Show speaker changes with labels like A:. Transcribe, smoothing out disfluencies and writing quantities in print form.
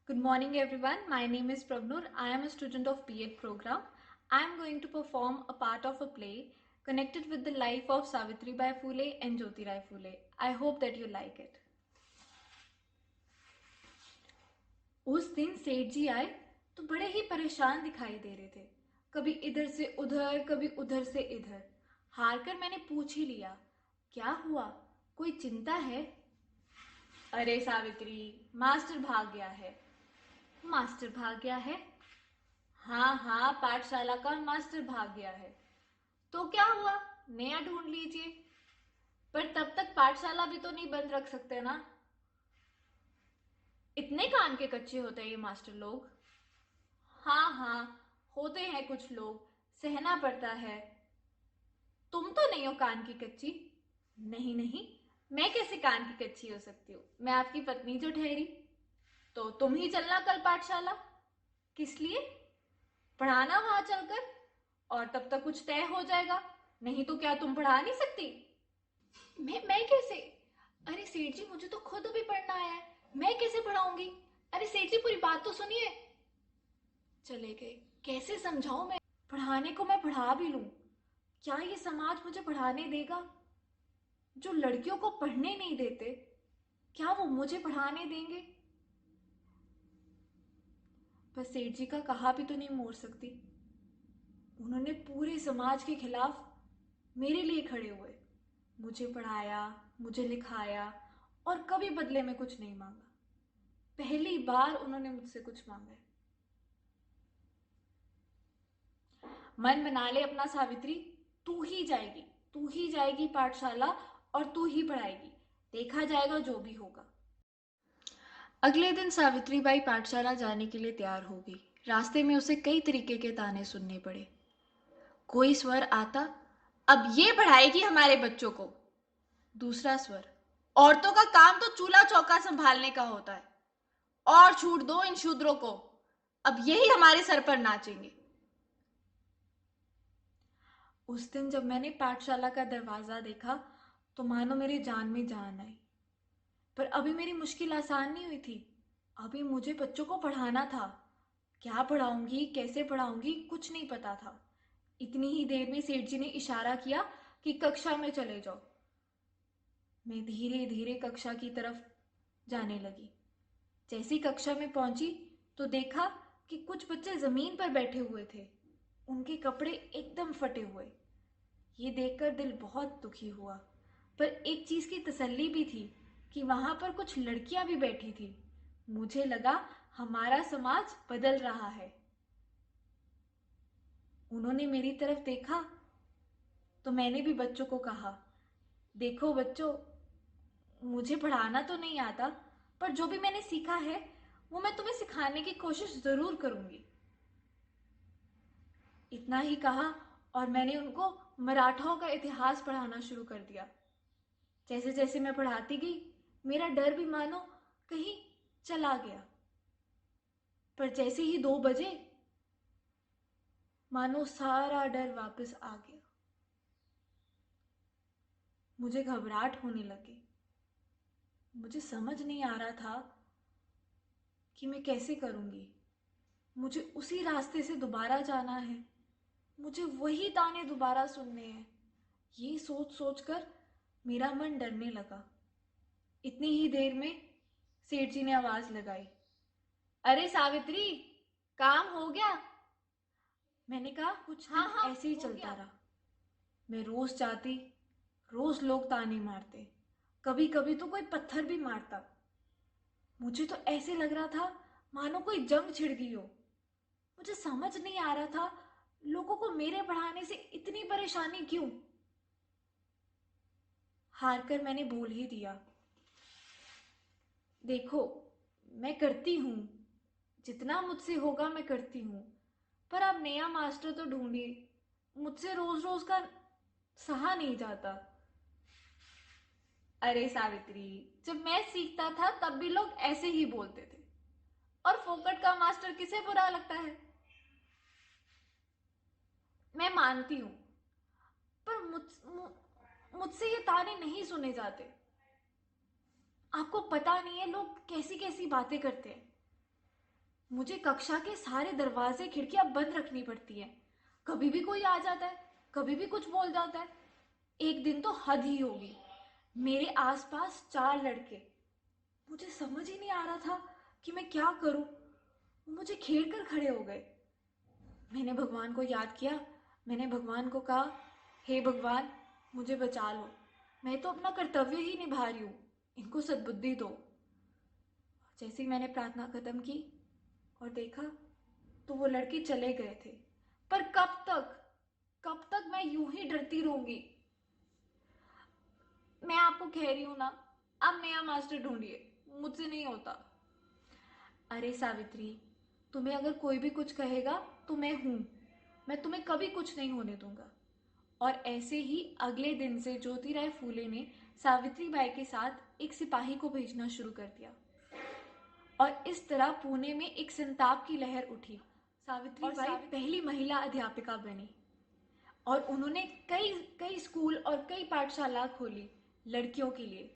A: Good morning everyone. My name is Prabnur. I am a student of B.Ed program. I am going to perform a part of a play connected with the life of Savitri Bai Phule and Jyoti Rai Phule. I hope that you like it. उस दिन सेठ जी आए तो बड़े ही परेशान दिखाई दे रहे थे। कभी इधर से उधर, कभी उधर से इधर। हार कर मैंने पूछ ही लिया, क्या हुआ, कोई चिंता है? अरे सावित्री, मास्टर भाग गया है। मास्टर भाग गया है? हाँ हाँ, पाठशाला का मास्टर भाग गया है। तो क्या हुआ, नया ढूंढ लीजिए। पर तब तक पाठशाला भी तो नहीं बंद रख सकते ना। इतने कान के कच्चे होते हैं ये मास्टर लोग। हाँ हाँ, होते हैं कुछ लोग, सहना पड़ता है। तुम तो नहीं हो कान की कच्ची। नहीं नहीं, मैं कैसे कान की कच्ची हो सकती हूँ? मैं आपकी पत्नी जो ठहरी। तो तुम ही चलना कल पाठशाला। किस लिए? पढ़ाना वहां चलकर, और तब तक कुछ तय हो जाएगा। नहीं तो क्या तुम पढ़ा नहीं सकती? मैं कैसे? अरे सेठ जी, मुझे तो खुद अभी पढ़ना आया है, मैं कैसे पढ़ाऊंगी? अरे सेठ जी, पूरी बात तो सुनिए। चले गए। कैसे समझाऊं मैं? पढ़ाने को मैं पढ़ा भी लूं, क्या ये समाज मुझे पढ़ाने देगा? जो लड़कियों को पढ़ने नहीं देते, क्या वो मुझे पढ़ाने देंगे? पर सेठ जी का कहा भी तो नहीं मोड़ सकती। उन्होंने पूरे समाज के खिलाफ मेरे लिए खड़े हुए, मुझे पढ़ाया, मुझे लिखाया, और कभी बदले में कुछ नहीं मांगा। पहली बार उन्होंने मुझसे कुछ मांगा है। मन बना ले अपना सावित्री, तू ही जाएगी, तू ही जाएगी पाठशाला, और तू ही पढ़ाएगी। देखा जाएगा जो भी होगा। अगले दिन सावित्री बाई पाठशाला जाने के लिए तैयार हो गई। रास्ते में उसे कई तरीके के ताने सुनने पड़े। कोई स्वर आता, अब ये पढ़ाएगी हमारे बच्चों को। दूसरा स्वर, औरतों का काम तो चूल्हा चौका संभालने का होता है, और छूट दो इन शूद्रों को, अब यही हमारे सर पर नाचेंगे। उस दिन जब मैंने पाठशाला का दरवाजा देखा तो मानो मेरी जान में जान आई। पर अभी मेरी मुश्किल आसान नहीं हुई थी। अभी मुझे बच्चों को पढ़ाना था। क्या पढ़ाऊंगी, कैसे पढ़ाऊंगी, कुछ नहीं पता था। इतनी ही देर में सेठ जी ने इशारा किया कि कक्षा में चले जाओ। मैं धीरे धीरे कक्षा की तरफ जाने लगी। जैसी कक्षा में पहुंची तो देखा कि कुछ बच्चे जमीन पर बैठे हुए थे। उनके कपड़े एकदम फटे हुए। ये देखकर दिल बहुत दुखी हुआ। पर एक चीज की तसल्ली भी थी कि वहां पर कुछ लड़कियां भी बैठी थी। मुझे लगा हमारा समाज बदल रहा है। उन्होंने मेरी तरफ देखा तो मैंने भी बच्चों को कहा, देखो बच्चों, मुझे पढ़ाना तो नहीं आता, पर जो भी मैंने सीखा है वो मैं तुम्हें सिखाने की कोशिश जरूर करूंगी। इतना ही कहा और मैंने उनको मराठाओं का इतिहास पढ़ाना शुरू कर दिया। जैसे जैसे मैं पढ़ाती गई, मेरा डर भी मानो कहीं चला गया। पर जैसे ही 2 बजे, मानो सारा डर वापस आ गया। मुझे घबराहट होने लगी। मुझे समझ नहीं आ रहा था कि मैं कैसे करूंगी। मुझे उसी रास्ते से दोबारा जाना है, मुझे वही ताने दोबारा सुनने हैं। ये सोच सोच कर मेरा मन डरने लगा। इतनी ही देर में सेठ जी ने आवाज लगाई, अरे सावित्री, काम हो गया? मैंने कहा कुछ दिन ऐसे ही चलता रहा। मैं रोज जाती, रोज लोग ताने मारते, कभी कभी तो कोई पत्थर भी मारता। मुझे तो ऐसे लग रहा था मानो कोई जंग छिड़ गई हो। मुझे समझ नहीं आ रहा था लोगों को मेरे पढ़ाने से इतनी परेशानी क्यों। हार कर मैंने बोल ही दिया, देखो, मैं करती हूं, जितना मुझसे होगा मैं करती हूं, पर आप नया मास्टर तो ढूंढिए, मुझसे रोज रोज का सहा नहीं जाता। अरे सावित्री, जब मैं सीखता था तब भी लोग ऐसे ही बोलते थे, और फोकट का मास्टर किसे बुरा लगता है? मैं मानती हूं, पर मुझसे ये ताने नहीं सुने जाते। आपको पता नहीं है लोग कैसी कैसी बातें करते हैं। मुझे कक्षा के सारे दरवाजे खिड़कियां बंद रखनी पड़ती है। कभी भी कोई आ जाता है, कभी भी कुछ बोल जाता है। एक दिन तो हद ही होगी। मेरे आसपास 4 लड़के। मुझे समझ ही नहीं आ रहा था कि मैं क्या करूं। वो मुझे घेर कर खड़े हो गए। मैंने भगवान को याद किया। मैंने भगवान को कहा, हे भगवान, मुझे बचा लो। मैं तो अपना कर्तव्य ही निभा रही हूँ, इनको सद्बुद्धि दो। जैसे ही मैंने प्रार्थना खत्म की और देखा तो वो लड़के चले गए थे। पर कब तक मैं यूं ही डरती रहूंगी? मैं आपको कह रही हूं ना, आप नया मास्टर ढूंढिए, मुझसे नहीं होता। अरे सावित्री, तुम्हें अगर कोई भी कुछ कहेगा तो मैं हूं। मैं तुम्हें कभी कुछ नहीं होने दूंगा। और ऐसे ही अगले दिन से ज्योतिराय फूले ने सावित्री बाई के साथ एक सिपाही को भेजना शुरू कर दिया। और इस तरह पुणे में एक संताप की लहर उठी। सावित्री बाई पहली महिला अध्यापिका बनी और उन्होंने कई कई स्कूल और कई पाठशाला खोली लड़कियों के लिए।